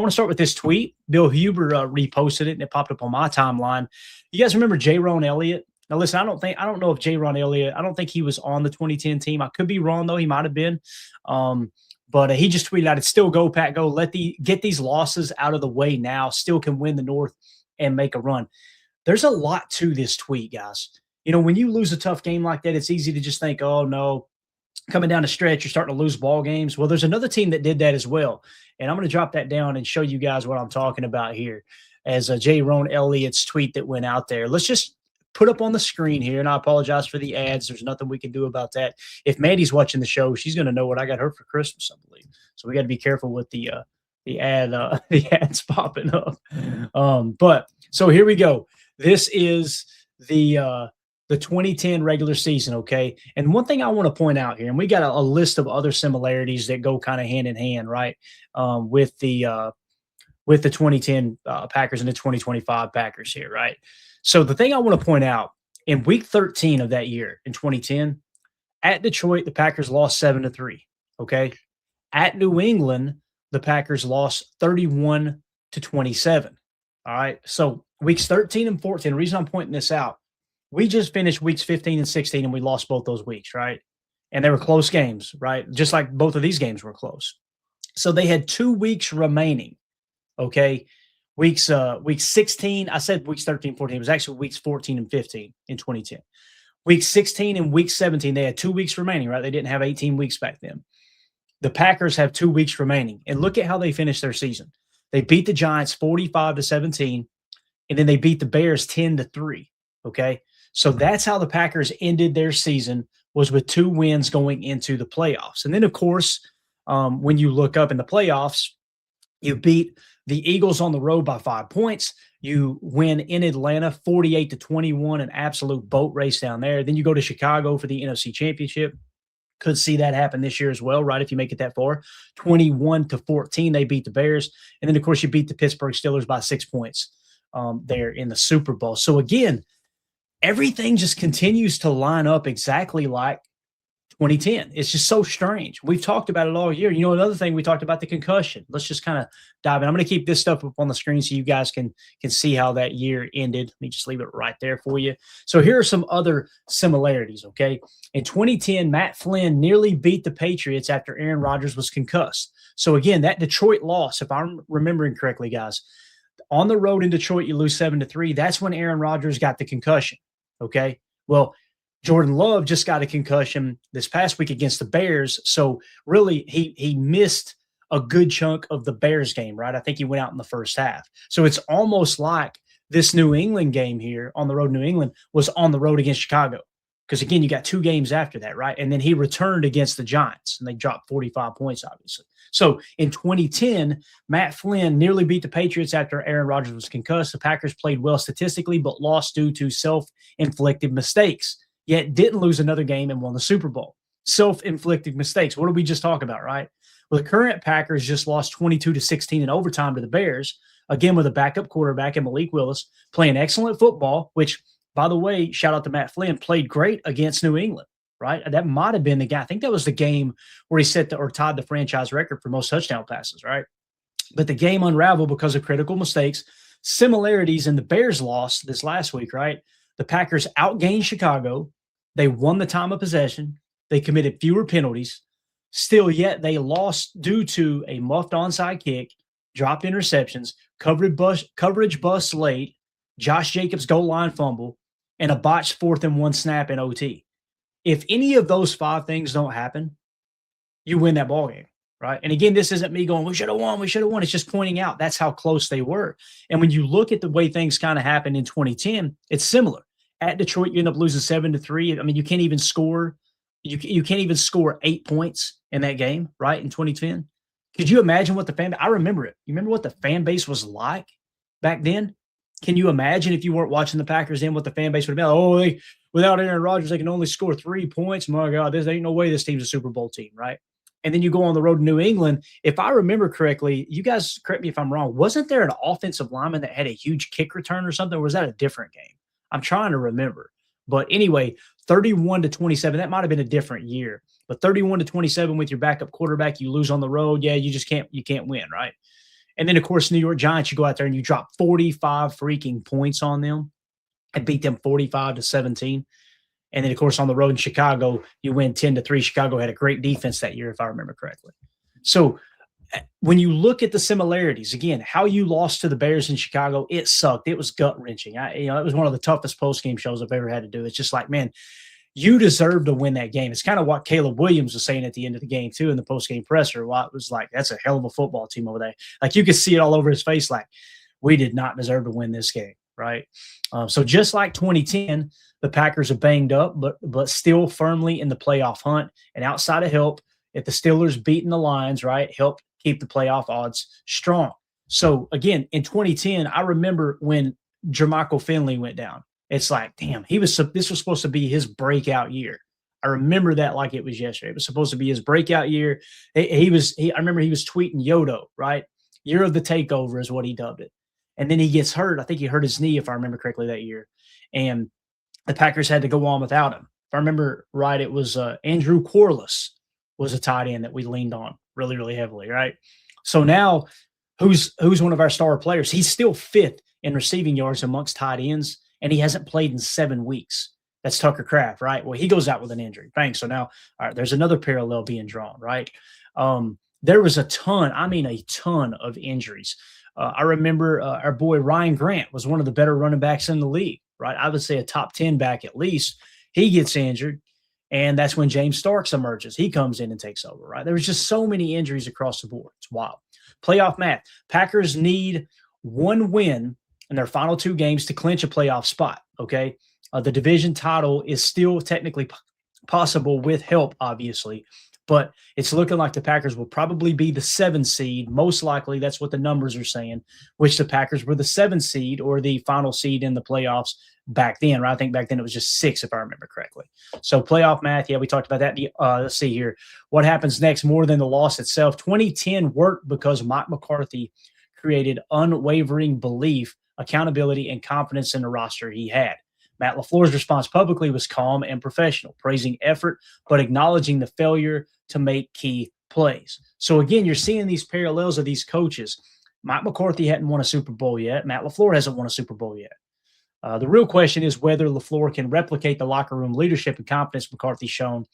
I want to start with this tweet. Bill Huber reposted it, and it popped up on my timeline. You guys remember J-Ron Elliott? Now, listen, I don't know if J-Ron Elliott, I don't think he was on the 2010 team. I could be wrong, though. He might have been. But he just tweeted out, it's still go, Pack, go. Get these losses out of the way now. Still can win the North and make a run. There's a lot to this tweet, guys. You know, when you lose a tough game like that, it's easy to just think, oh, no, coming down the stretch, you're starting to lose ball games. Well, there's another team that did that as well. And I'm going to drop that down and show you guys what I'm talking about here as J-Ron Elliott's tweet that went out there. Let's just put up on the screen here, and I apologize for the ads. There's nothing we can do about that. If Mandy's watching the show, she's going to know what I got her for Christmas, I believe. So we got to be careful with the ads popping up. But so here we go. This is the 2010 regular season, okay? And one thing I want to point out here, and we got a list of other similarities that go kind of hand in hand, right, with the 2010 Packers and the 2025 Packers here, right? So the thing I want to point out, in week 13 of that year, in 2010, at Detroit, the Packers lost 7-3, okay? At New England, the Packers lost 31-27, all right? So weeks 13 and 14, the reason I'm pointing this out, we just finished weeks 15 and 16, and we lost both those weeks, right? And they were close games, right? Just like both of these games were close. So they had 2 weeks remaining, okay? Week 16, I said weeks 13, 14. It was actually weeks 14 and 15 in 2010. Week 16 and week 17, they had 2 weeks remaining, right? They didn't have 18 weeks back then. The Packers have 2 weeks remaining. And look at how they finished their season. They beat the Giants 45-17, and then they beat the Bears 10-3, okay? So that's how the Packers ended their season, was with 2 wins going into the playoffs. And then, of course, when you look up in the playoffs, you beat the Eagles on the road by 5 points. You win in Atlanta 48-21, an absolute boat race down there. Then you go to Chicago for the NFC Championship. Could see that happen this year as well, right, if you make it that far. 21-14, they beat the Bears. And then, of course, you beat the Pittsburgh Steelers by 6 points there in the Super Bowl. So, again, everything just continues to line up exactly like 2010. It's just so strange. We've talked about it all year. You know, another thing, we talked about the concussion. Let's just kind of dive in. I'm going to keep this stuff up on the screen so you guys can see how that year ended. Let me just leave it right there for you. So here are some other similarities, okay? In 2010, Matt Flynn nearly beat the Patriots after Aaron Rodgers was concussed. So again, that Detroit loss, if I'm remembering correctly, guys, on the road in Detroit, you lose 7-3. That's when Aaron Rodgers got the concussion, okay? Well, Jordan Love just got a concussion this past week against the Bears. So really he missed a good chunk of the Bears game, right? I think he went out in the first half. So it's almost like this New England game here on the road, New England, was on the road against Chicago. Because, again, you got 2 games after that, right? And then he returned against the Giants, and they dropped 45 points, obviously. So in 2010, Matt Flynn nearly beat the Patriots after Aaron Rodgers was concussed. The Packers played well statistically, but lost due to self-inflicted mistakes, yet didn't lose another game and won the Super Bowl. Self-inflicted mistakes. What did we just talk about, right? Well, the current Packers just lost 22-16 in overtime to the Bears, again with a backup quarterback in Malik Willis, playing excellent football, which, by the way, shout out to Matt Flynn, played great against New England, right? That might have been the game. I think that was the game where he tied the franchise record for most touchdown passes, right? But the game unraveled because of critical mistakes. Similarities in the Bears loss this last week, right? The Packers outgained Chicago. They won the time of possession. They committed fewer penalties. Still, yet they lost due to a muffed onside kick, dropped interceptions, coverage bust late, Josh Jacobs' goal line fumble, and a botched 4th and 1 snap in OT. If any of those 5 things don't happen, you win that ballgame, right? And again, this isn't me going, we should have won. It's just pointing out that's how close they were. And when you look at the way things kind of happened in 2010, it's similar. At Detroit, you end up losing 7-3. I mean, you can't even score. You can't even score 8 points in that game, right? In 2010. Could you imagine what I remember it. You remember what the fan base was like back then? Can you imagine if you weren't watching the Packers then what the fan base would have been? Oh, without Aaron Rodgers, they can only score 3 points. My God, there ain't no way this team's a Super Bowl team, right? And then you go on the road to New England. If I remember correctly, you guys correct me if I'm wrong, wasn't there an offensive lineman that had a huge kick return or something? Or was that a different game? I'm trying to remember. But anyway, 31-27, that might have been a different year. But 31-27 with your backup quarterback, you lose on the road. Yeah, you can't win, right? And then, of course, New York Giants, you go out there and you drop 45 freaking points on them and beat them 45-17. And then, of course, on the road in Chicago, you win 10-3. Chicago had a great defense that year, if I remember correctly. So when you look at the similarities, again, how you lost to the Bears in Chicago, it sucked. It was gut wrenching. It was one of the toughest post game shows I've ever had to do. It's just like, man, you deserve to win that game. It's kind of what Caleb Williams was saying at the end of the game too in the post game presser. It was like, that's a hell of a football team over there. Like you could see it all over his face. Like we did not deserve to win this game, right? So just like 2010, the Packers are banged up, but still firmly in the playoff hunt. And outside of help, if the Steelers beating the Lions, right, help keep the playoff odds strong. So again, in 2010, I remember when Jermichael Finley went down. It's like, damn, this was supposed to be his breakout year. I remember that like it was yesterday. It was supposed to be his breakout year. I remember he was tweeting Yodo, right? Year of the takeover is what he dubbed it. And then he gets hurt. I think he hurt his knee, if I remember correctly, that year. And the Packers had to go on without him. If I remember right, it was Andrew Corliss was a tight end that we leaned on really, really heavily, right? So now who's one of our star players? He's still fifth in receiving yards amongst tight ends, and he hasn't played in 7 weeks. That's Tucker Kraft, right? Well, he goes out with an injury. Bang. So now, all right, there's another parallel being drawn, right? There was a ton of injuries. I remember our boy Ryan Grant was one of the better running backs in the league, right? I would say a top 10 back at least. He gets injured, and that's when James Starks emerges. He comes in and takes over, right? There was just so many injuries across the board. It's wild. Playoff math. Packers need one win in their final 2 games to clinch a playoff spot, okay? The division title is still technically possible with help, obviously, but it's looking like the Packers will probably be the 7 seed. Most likely, that's what the numbers are saying, which the Packers were the 7 seed or the final seed in the playoffs back then, right? I think back then it was just 6, if I remember correctly. So playoff math, yeah, we talked about that. Let's see here. What happens next more than the loss itself? 2010 worked because Mike McCarthy created unwavering belief, accountability, and confidence in the roster he had. Matt LaFleur's response publicly was calm and professional, praising effort, but acknowledging the failure to make key plays. So again, you're seeing these parallels of these coaches. Mike McCarthy hadn't won a Super Bowl yet. Matt LaFleur hasn't won a Super Bowl yet. The real question is whether LaFleur can replicate the locker room leadership and confidence McCarthy showed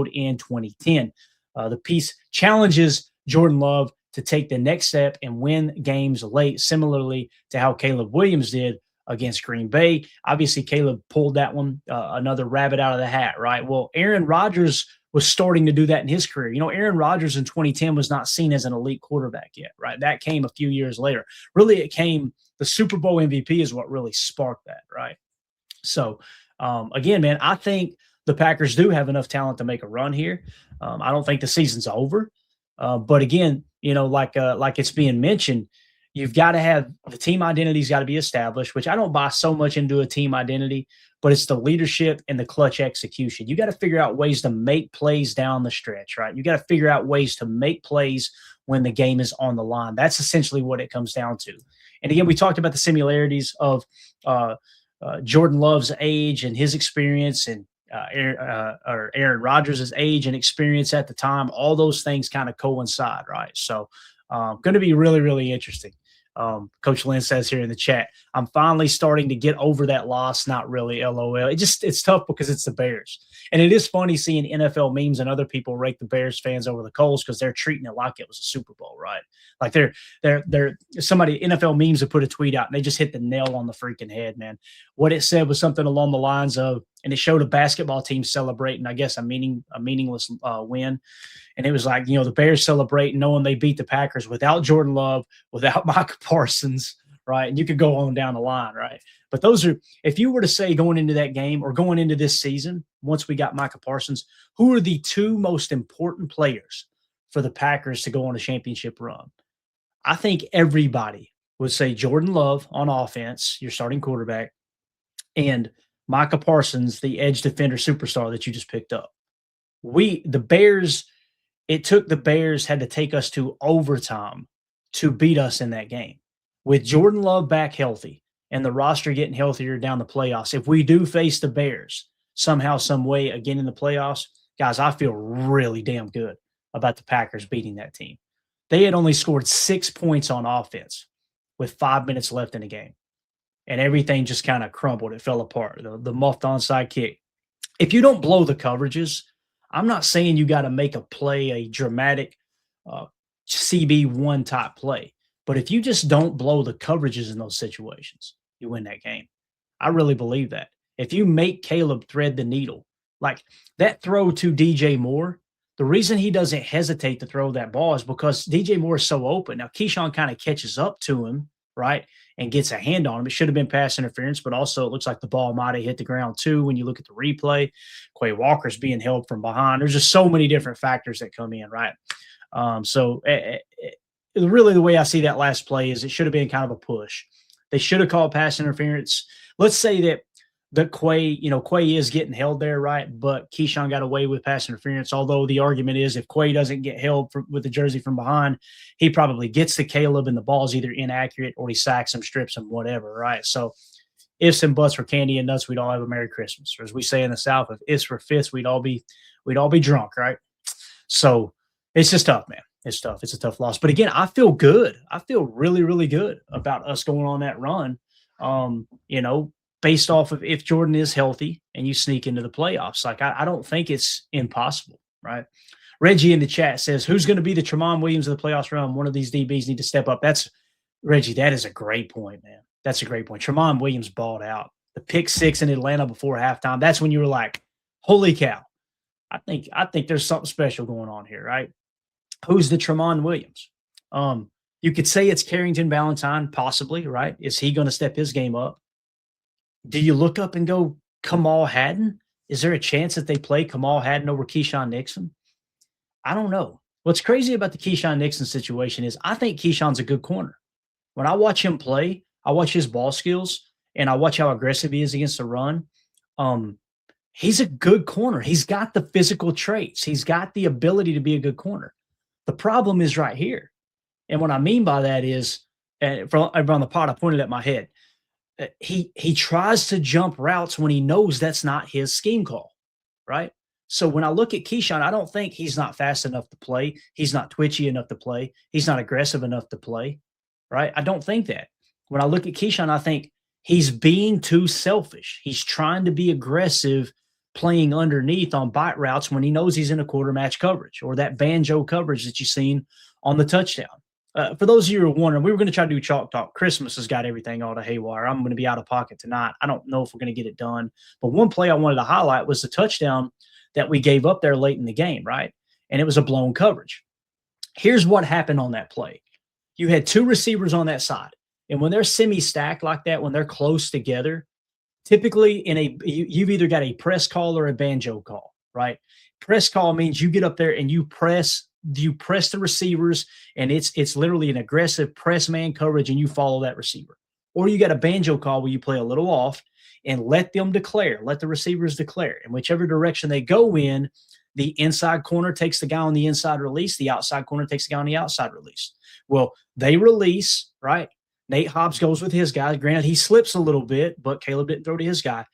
in 2010. The piece challenges Jordan Love to take the next step and win games late, similarly to how Caleb Williams did against Green Bay. Obviously, Caleb pulled that one, another rabbit out of the hat, right? Well, Aaron Rodgers was starting to do that in his career. Aaron Rodgers in 2010 was not seen as an elite quarterback yet, right? That came a few years later. Really, the Super Bowl MVP is what really sparked that, right? So, again, man, I think the Packers do have enough talent to make a run here. I don't think the season's over. But again, like it's being mentioned, you've got to have the team identity's got to be established, which I don't buy so much into a team identity, but it's the leadership and the clutch execution. You got to figure out ways to make plays down the stretch, right? You got to figure out ways to make plays when the game is on the line. That's essentially what it comes down to. And again, we talked about the similarities of Jordan Love's age and his experience and Aaron Rodgers' age and experience at the time. All those things kind of coincide, right? So going to be really, really interesting. Coach Lynn says here in the chat, I'm finally starting to get over that loss. Not really, LOL. It's tough because it's the Bears. And it is funny seeing NFL memes and other people rake the Bears fans over the coals because they're treating it like it was a Super Bowl, right? Like somebody, NFL memes have put a tweet out and they just hit the nail on the freaking head, man. What it said was something along the lines of, and it showed a basketball team celebrating, I guess, a meaningless win. And it was like, the Bears celebrating knowing they beat the Packers without Jordan Love, without Micah Parsons, right? And you could go on down the line, right? But if you were to say going into that game or going into this season, once we got Micah Parsons, who are the 2 most important players for the Packers to go on a championship run? I think everybody would say Jordan Love on offense, your starting quarterback, and Micah Parsons, the edge defender superstar that you just picked up. It took the Bears had to take us to overtime to beat us in that game. With Jordan Love back healthy and the roster getting healthier down the playoffs, if we do face the Bears somehow, some way again in the playoffs, guys, I feel really damn good about the Packers beating that team. They had only scored 6 points on offense with 5 minutes left in the game, and everything just kind of crumbled. It fell apart. The muffed onside kick. If you don't blow the coverages, I'm not saying you got to make a play, a dramatic CB1 type play, but if you just don't blow the coverages in those situations, you win that game. I really believe that. If you make Caleb thread the needle, like that throw to DJ Moore, the reason he doesn't hesitate to throw that ball is because DJ Moore is so open. Now, Keisean kind of catches up to him, right, and gets a hand on him. It should have been pass interference, but also it looks like the ball might have hit the ground too when you look at the replay. Quay Walker's being held from behind. There's just so many different factors that come in, right? Really the way I see that last play is it should have been kind of a push. They should have called pass interference. Let's say that Quay is getting held there, right? But Keisean got away with pass interference. Although the argument is if Quay doesn't get held with the jersey from behind, he probably gets to Caleb and the ball's either inaccurate or he sacks him, strips him, whatever, right? So ifs and buts for candy and nuts, we'd all have a Merry Christmas. Or as we say in the South, if ifs were fifths, we'd all be drunk, right? So it's just tough, man. It's tough. It's a tough loss. But again, I feel good. I feel really, really good about us going on that run. Based off of if Jordan is healthy and you sneak into the playoffs. Like, I don't think it's impossible, right? Reggie in the chat says, who's going to be the Tramon Williams of the playoffs run? One of these DBs need to step up. That's Reggie. That is a great point, man. That's a great point. Tramon Williams balled out. The pick 6 in Atlanta before halftime. That's when you were like, holy cow. I think there's something special going on here, right? Who's the Tramon Williams? You could say it's Carrington Valentine, possibly, right? Is he going to step his game up? Do you look up and go, Kamal Hadden? Is there a chance that they play Kamal Hadden over Keisean Nixon? I don't know. What's crazy about the Keisean Nixon situation is I think Keyshawn's a good corner. When I watch him play, I watch his ball skills, and I watch how aggressive he is against the run. He's a good corner. He's got the physical traits. He's got the ability to be a good corner. The problem is right here. And what I mean by that is, from on the pod, I pointed at my head. He tries to jump routes when he knows that's not his scheme call, right? So when I look at Keisean, I don't think he's not fast enough to play. He's not twitchy enough to play. He's not aggressive enough to play, right? I don't think that. When I look at Keisean, I think he's being too selfish. He's trying to be aggressive, playing underneath on bite routes when he knows he's in a quarter match coverage or that banjo coverage that you've seen on the touchdown. For those of you who are wondering, we were going to try to do Chalk Talk. Christmas has got everything all to haywire. I'm going to be out of pocket tonight. I don't know if we're going to get it done. But one play I wanted to highlight was the touchdown that we gave up there late in the game, right? And it was a blown coverage. Here's what happened on that play. You had 2 receivers on that side. And when they're semi-stacked like that, when they're close together, typically you've either got a press call or a banjo call, right? Press call means you get up there and you press the receivers, and it's literally an aggressive press man coverage, and you follow that receiver. Or you got a banjo call where you play a little off and let them declare, let the receivers declare. And whichever direction they go in, the inside corner takes the guy on the inside release, the outside corner takes the guy on the outside release. Well, they release, right? Nate Hobbs goes with his guy. Granted, he slips a little bit, but Caleb didn't throw to his guy.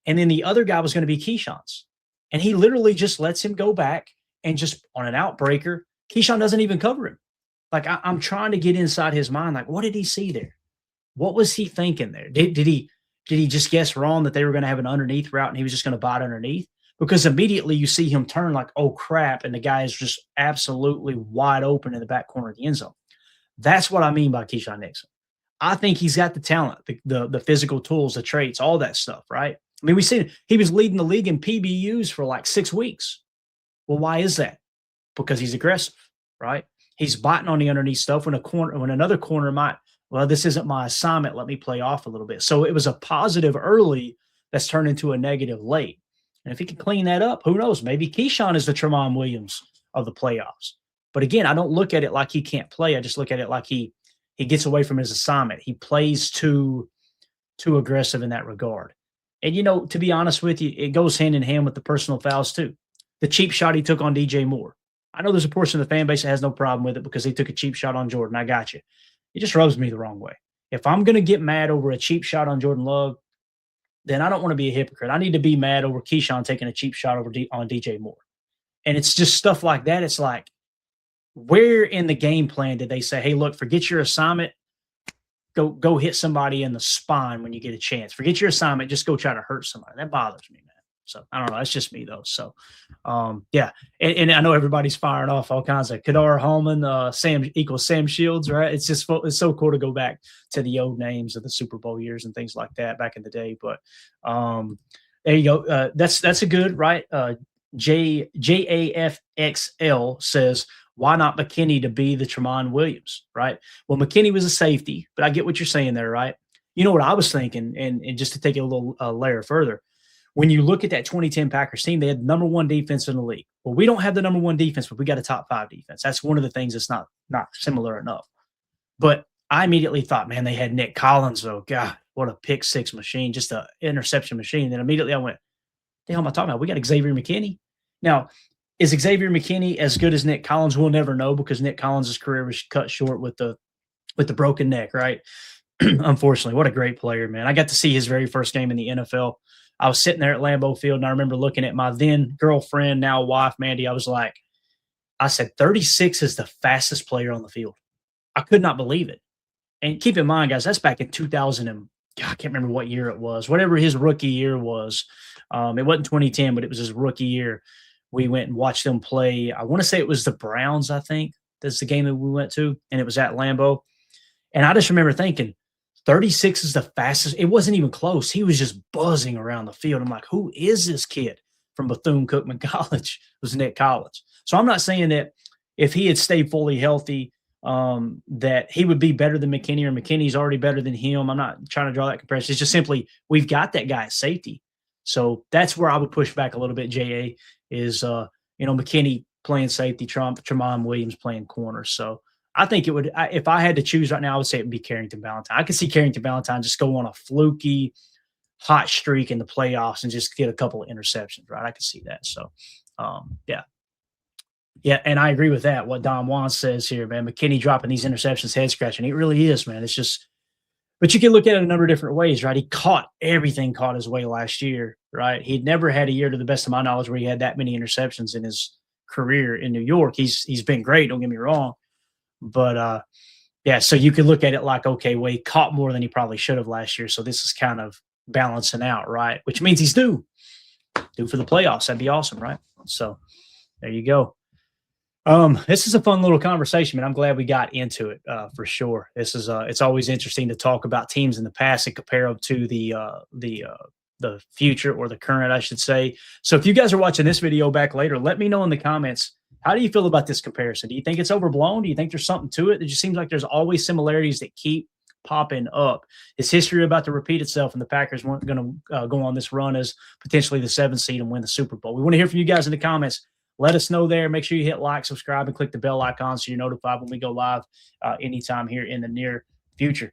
And then the other guy was going to be Keisean's. And he literally just lets him go back and just on an outbreaker, Keisean doesn't even cover him. Like, I'm trying to get inside his mind. Like, what did he see there? What was he thinking there? Did he just guess wrong that they were going to have an underneath route and he was just going to bite underneath? Because immediately you see him turn like, oh, crap, and the guy is just absolutely wide open in the back corner of the end zone. That's what I mean by Keisean Nixon. I think he's got the talent, the physical tools, the traits, all that stuff, right? I mean, we see he was leading the league in PBUs for like 6 weeks. Well, why is that? Because he's aggressive, right? He's biting on the underneath stuff when another corner might, well, this isn't my assignment. Let me play off a little bit. So it was a positive early that's turned into a negative late. And if he can clean that up, who knows? Maybe Keisean is the Tramon Williams of the playoffs. But again, I don't look at it like he can't play. I just look at it like he gets away from his assignment. He plays too aggressive in that regard. And, to be honest with you, it goes hand in hand with the personal fouls too. The cheap shot he took on DJ Moore. I know there's a portion of the fan base that has no problem with it because he took a cheap shot on Jordan. I got you. It just rubs me the wrong way. If I'm going to get mad over a cheap shot on Jordan Love, then I don't want to be a hypocrite. I need to be mad over Keisean taking a cheap shot on DJ Moore. And it's just stuff like that. It's like, where in the game plan did they say, hey, look, forget your assignment, go hit somebody in the spine when you get a chance. Forget your assignment, just go try to hurt somebody. That bothers me, man. So I don't know. That's just me though. So yeah. And I know everybody's firing off all kinds of Kadar Hallman, Sam equals Sam Shields, right? It's so cool to go back to the old names of the Super Bowl years and things like that back in the day. But there you go. That's a good, right? JAFXL says, why not McKinney to be the Tramon Williams, right? Well, McKinney was a safety, but I get what you're saying there, right? You know what I was thinking, and just to take it a little layer further, when you look at that 2010 Packers team, they had number one defense in the league. Well, we don't have the number one defense, but we got a top 5 defense. That's one of the things that's not similar enough. But I immediately thought, man, they had Nick Collins. Oh, God, what a pick six machine, just an interception machine. And then immediately I went, the hell am I talking about? We got Xavier McKinney. Now, is Xavier McKinney as good as Nick Collins? We'll never know because Nick Collins' career was cut short with the broken neck, right? Unfortunately, what a great player, man. I got to see his very first game in the NFL. I was sitting there at Lambeau Field, and I remember looking at my then girlfriend, now wife, Mandy. I was like, I said, 36 is the fastest player on the field. I could not believe it. And keep in mind, guys, that's back in 2000 and I can't remember what year it was, whatever his rookie year was. It wasn't 2010, but it was his rookie year. We went and watched them play. I want to say it was the Browns, I think. That's the game that we went to, and it was at Lambeau. And I just remember thinking, 36 is the fastest. It wasn't even close. He was just buzzing around the field. I'm like, who is this kid from Bethune-Cookman College? It was Nick Collins. So I'm not saying that if he had stayed fully healthy, that he would be better than McKinney or McKinney's already better than him. I'm not trying to draw that comparison. It's just simply we've got that guy at safety. So that's where I would push back a little bit, J.A., is, McKinney playing safety, Tramon Williams playing corner. So I think it would, if I had to choose right now, I would say it would be Carrington Valentine. I could see Carrington Valentine just go on a fluky, hot streak in the playoffs and just get a couple of interceptions, right? I could see that. So, yeah. Yeah, and I agree with that, what Don Juan says here, man. McKinney dropping these interceptions, head-scratching. It really is, man. It's just – but you can look at it a number of different ways, right? He caught everything caught his way last year, right? He'd never had a year, to the best of my knowledge, where he had that many interceptions in his career in New York. He's been great, don't get me wrong. But, yeah, so you could look at it like, okay, well, he caught more than he probably should have last year, so this is kind of balancing out, right? Which means he's due for the playoffs. That'd be awesome, right? So there you go. This is a fun little conversation, man. I'm glad we got into it for sure. This is it's always interesting to talk about teams in the past and compare them to the future, or the current, I should say. So if you guys are watching this video back later, let me know in the comments, how do you feel about this comparison? Do you think it's overblown? Do you think there's something to it? It just seems like there's always similarities that keep popping up. Is history about to repeat itself, and the Packers weren't going to go on this run as potentially the 7th seed and win the Super Bowl? We want to hear from you guys in the comments. Let us know there. Make sure you hit like, subscribe, and click the bell icon so you're notified when we go live anytime here in the near future.